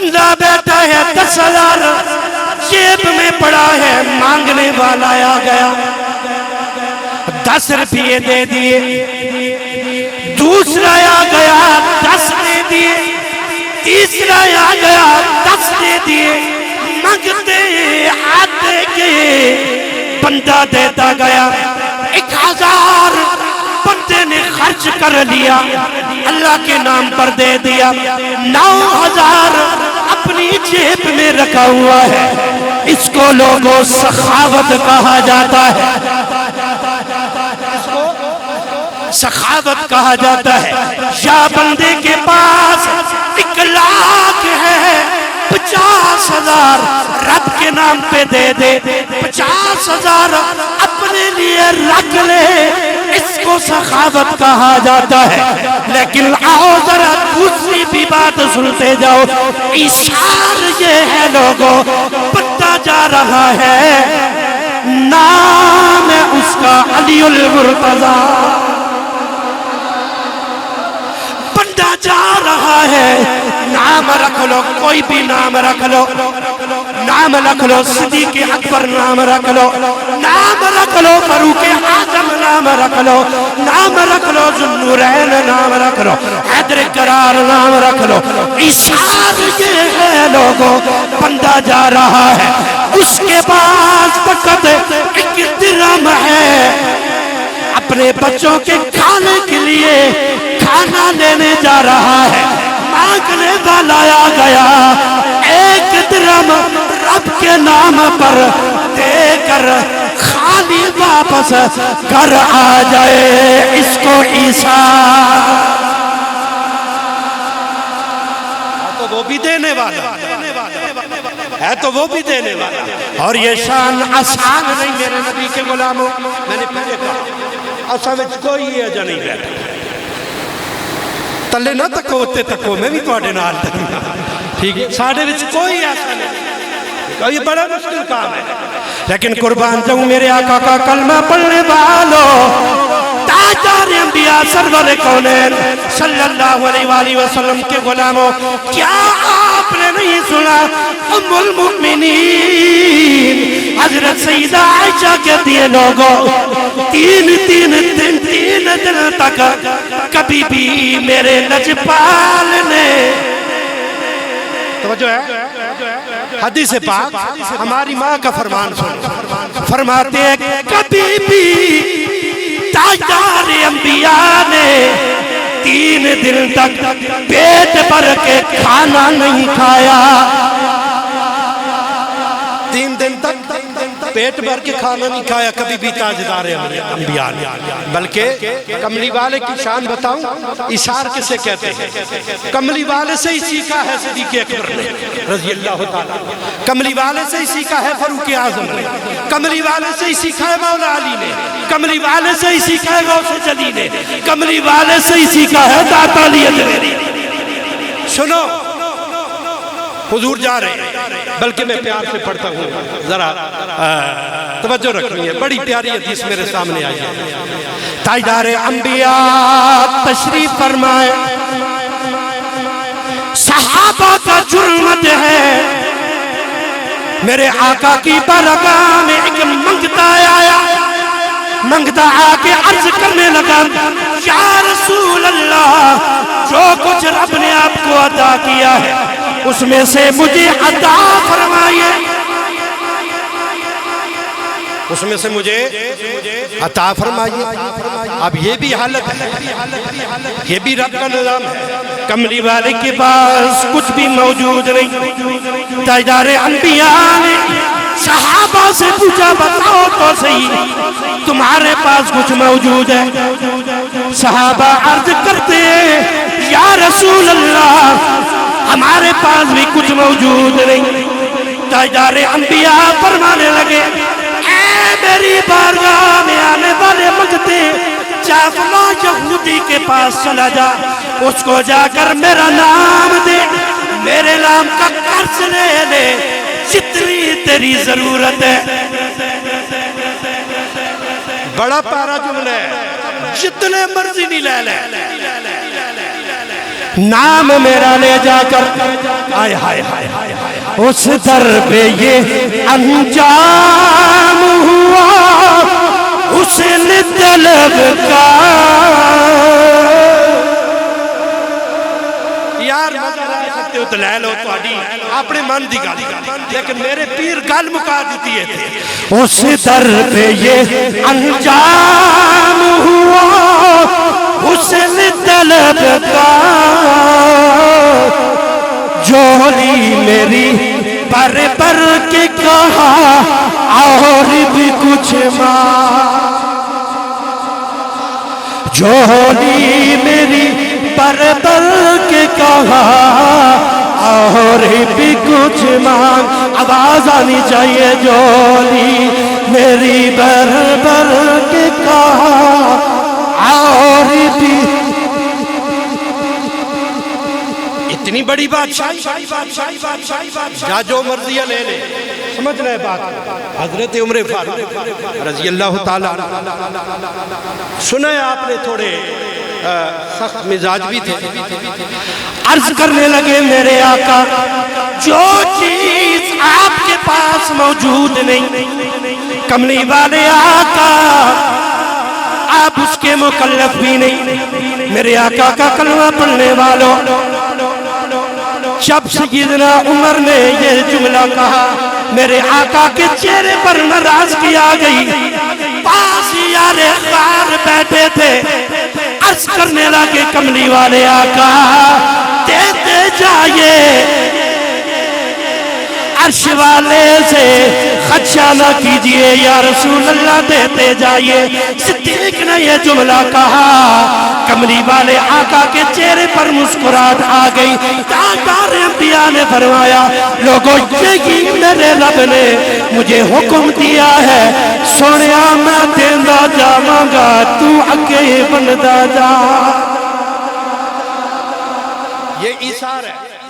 بندہ بیٹھا ہے 10,000 جیب میں پڑا ہے، مانگنے والا آ گیا 10 روپے دے دیے، دوسرا آ گیا 10 دے دیے، تیسرا آ گیا 10 دے دیے، مانگتے آتے گئے، بندہ دیتا گیا 1,000 بندے نے خرچ کر لیا، اللہ کے نام پر دے دیا، 9,000 اپنی جیب میں رکھا ہوا ہے۔ اس کو لوگوں سخاوت کہا جاتا ہے، سخاوت کہا جاتا ہے۔ یا بندے کے پاس 1,00,000 ہے، 50,000 رب کے نام پہ دے دے، 50,000 اپنے لیے رکھ لے، اس کو سخاوت کہا جاتا ہے۔ لیکن آؤ ذرا دوسری بھی بات سنتے جاؤ، اشار یہ ہے لوگوں، بندہ جا رہا ہے، نام ہے اس کا علی المرتضی، بندہ جا رہا ہے، نام رکھ لو، کوئی بھی نام رکھ لو، نام رکھ لو، صدیق اکبر نام رکھ لو، نام رکھ لو، فاروق اعظم نام رکھ لو، نام رکھ لو، ذوالنورین نام رکھ لو، حیدر کرار نام رکھ لو، اشار یہ ہے لوگوں، بندہ جا رہا ہے، اس کے پاس فقط 1 درہم ہے، اپنے بچوں کے کھانے کے لیے کھانا لینے جا رہا ہے، مانگنے والا آ گیا، 1 درہم رب کے نام پر دے کر خالی واپس گھر آ جائے، اس کو عیسیٰ تو وہ بھی دینے والا ہے، تو وہ بھی دینے والا۔ اور یہ شان آسان نہیں میرے نبی کے غلاموں، میں نے پہلے کہا اصل میں کوئی یہ جا نہیں بیٹھا، تلے نہ تکو ہوتے تکو، میں بھی توڑے نال تکو، ٹھیک ہے، ساڑھے وچ کوئی ایسا نہیں، یہ بڑا مشکل کام ہے، لیکن قربان جاؤں میرے آقا کا کلمہ پڑھنے والوں، تاجدار انبیاء سرور کونین صلی اللہ علیہ وآلہ وسلم کے غلاموں، کیا آپ نے نہیں سنا ام المؤمنین حضرت سیدہ عائشہ کہتی ہے لوگوں، تین دن تک کبھی بھی میرے لجپال نے، توجہ ہے حدیث پاک ہماری ماں کا فرمان سن، فرماتے ہیں کبھی بھی تاجدار انبیاء نے 3 دن تک پیٹ بھر کے کھانا نہیں کھایا، 3 دن تک پیٹ بھر کے کھانا نہیں کھایا کبھی بھی تاجدار انبیاء نے، بلکہ کملی والے کی شان بتاؤں، اشار کسے کہتے ہیں، کملی والے سے ہی سیکھا ہے صدیق اکبر نے رضی اللہ تعالیٰ، کملی والے سے ہی سیکھا ہے فاروق اعظم نے، کملی والے سے ہی سیکھا ہے مولا علی نے، کملی والے سے ہی سیکھا ہے غوث جلی نے، کملی والے سے ہی سیکھا ہے داتا علی نے۔ سنو حضور جا رہے ہیں، بلکہ میں پیار سے پڑھتا ہوں، ذرا توجہ رکھنی ہے، بڑی پیاری حدیث میرے سامنے آئی ہے۔ تاجدار انبیاء تشریف فرمائے، صحابہ کا جرمت ہے، میرے آقا کی بارگاہ میں ایک منگتا آیا، منگتا آ کے عرض کرنے لگا، یا رسول اللہ، جو کچھ رب نے آپ کو عطا کیا ہے اس میں سے مجھے عطا فرمائیے، اس میں سے مجھے عطا فرمائیے۔ اب یہ بھی حالت ہے، یہ بھی رب کا نظام ہے، کملی والے کے پاس کچھ بھی موجود نہیں، تاجدار انبیاء نے صحابہ سے پوچھا بتاؤ تو صحیح تمہارے پاس کچھ موجود ہے؟ صحابہ عرض کرتے ہیں یا رسول اللہ ہمارے پاس بھی کچھ موجود نہیں۔ تاجدار انبیاء فرمانے لگے اے میری بارگاہ میں آنے والے منگتے، جا فلاں یہودی کے پاس چلا جا، اس کو جا کر میرا نام دے، میرے نام کا قرض لے لے، جتنی تیری ضرورت ہے۔ بڑا پیارا جملہ ہے، جتنے مرضی نہیں لے لے، نام میرا لے جا کر آئے ہائے ہائے اس در پہ یہ انجام ہوا حسن طلب کا یار مزہ لے سکتے ہو تو لے لو تو اپنے من دی گل لیکن میرے پیر گل مکا دیتی ہے تھے اس در پہ یہ انجام ہوا حسن طلب کا جولی میری پر پر کے کہا اور بھی کچھ جولی میری پر پر کے کہا اور بھی کچھ مانگ آواز آنی چاہیے جولی میری پر پر کے کہا اور بھی اتنی بڑی بادشاہی جا جو مرضی لے لے سمجھ لے بات حضرت عمر فاروق رضی اللہ تعالیٰ سنا ہے آپ نے تھوڑے سخت مزاج بھی تھے عرض کرنے لگے میرے آقا جو چیز آپ کے پاس موجود نہیں کملی والے آقا آپ اس کے مکلف بھی نہیں میرے آقا کا کلمہ پڑھنے والوں جب سیدنا عمر نے یہ جملہ کہا میرے آقا کے چہرے پر ناراضگی آ گئی پاس یار غار بیٹھے تھے عرض کرنے لگے کملی والے آقا دیتے جائیے عرش والے سے خدشہ نہ کیجئے یا رسول اللہ دیتے جائیے صدیق نے یہ جملہ کہا کملی والے آقا کے چہرے پر مسکراہٹ آ گئی تاجدار انبیاء نے فرمایا لوگوں یہی میرے رب نے مجھے حکم دیا ہے سونیا میں دیندہ جاواں گا تو اگے بندہ جا یہ ایثار ہے